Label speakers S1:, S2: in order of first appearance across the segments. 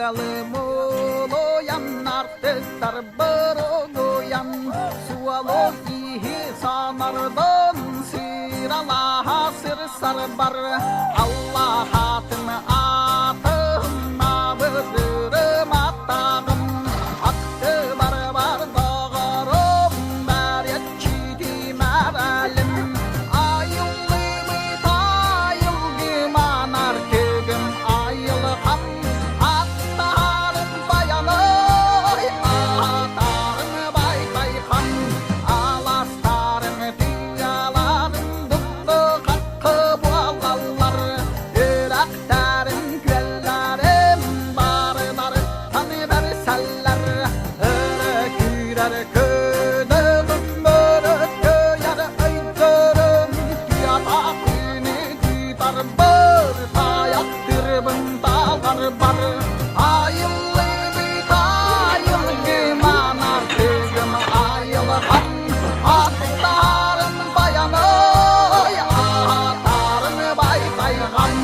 S1: Ялымолоян артыстар бұрылоян суало ихи санардан сиралаха сыр-сар бар Аллах атын атым абыдырым аттағым атты бар дағарым бәрет чидим әрәлім айылы битайыл гиманар кегім айылы қам аттарым баяной атарым бай-бай қам аластарым түйаларым дұқты қаққы буалалар үрәқтәрім күәлләрім бар-бар таны бәр сәлләр үрі күйрәр көдігім өріт көяр өйдірім күйата күні күйтар бір таяқ дүрбім талғар бар айылы битайыл гиманар кегім айылы қам аттарым баяной атарым бай-бай қам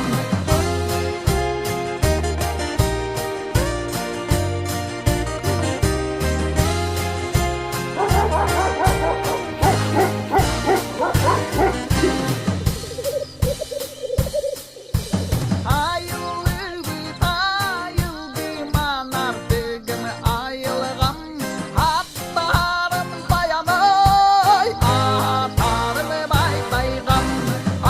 S1: Ayıllı bitayıl gimana degim ayılgam attarım bayanay atarım bay-bay gam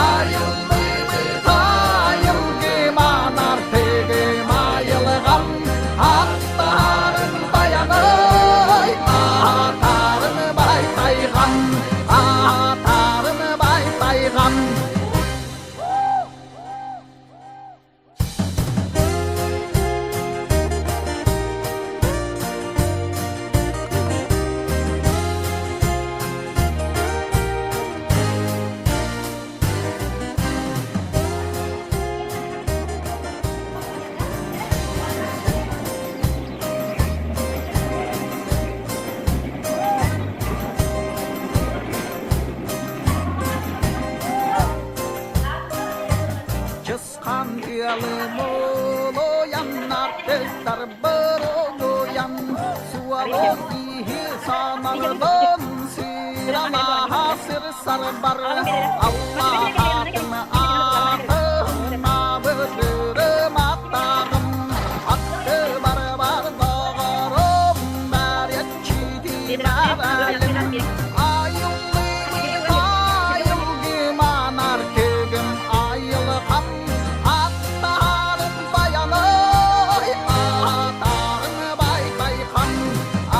S1: ayıllı bitayıl gimana degim ayılgam attarım bayanay atarım bay-bay gam atarım bay-bay gam Çıskan ялымолоян артыстар бұрылоян суало ихи санардан сиралаха сыр-сар бар Аллах атын атым абыдырым аттағым атты бар дағарым бәрет чидим әрәлім айылы битайыл гиманар кегім айылы қам аттарым баяной атарым бай-бай қам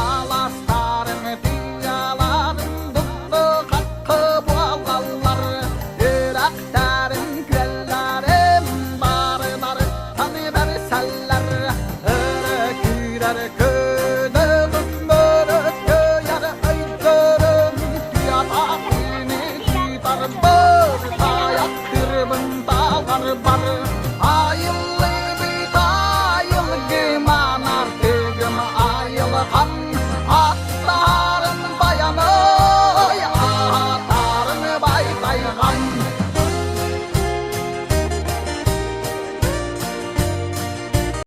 S1: аластарым түйаларым дұқты қаққы буалалар үрәқтәрім күәлләрім бар-бар таны бәр сәлләр үрі күйрәр көдігім өріт көяр өйдірім күйата күні күйтар бір таяқ дүрбім талғар бар ayıllı bитайыл гиманар кегім айылы қам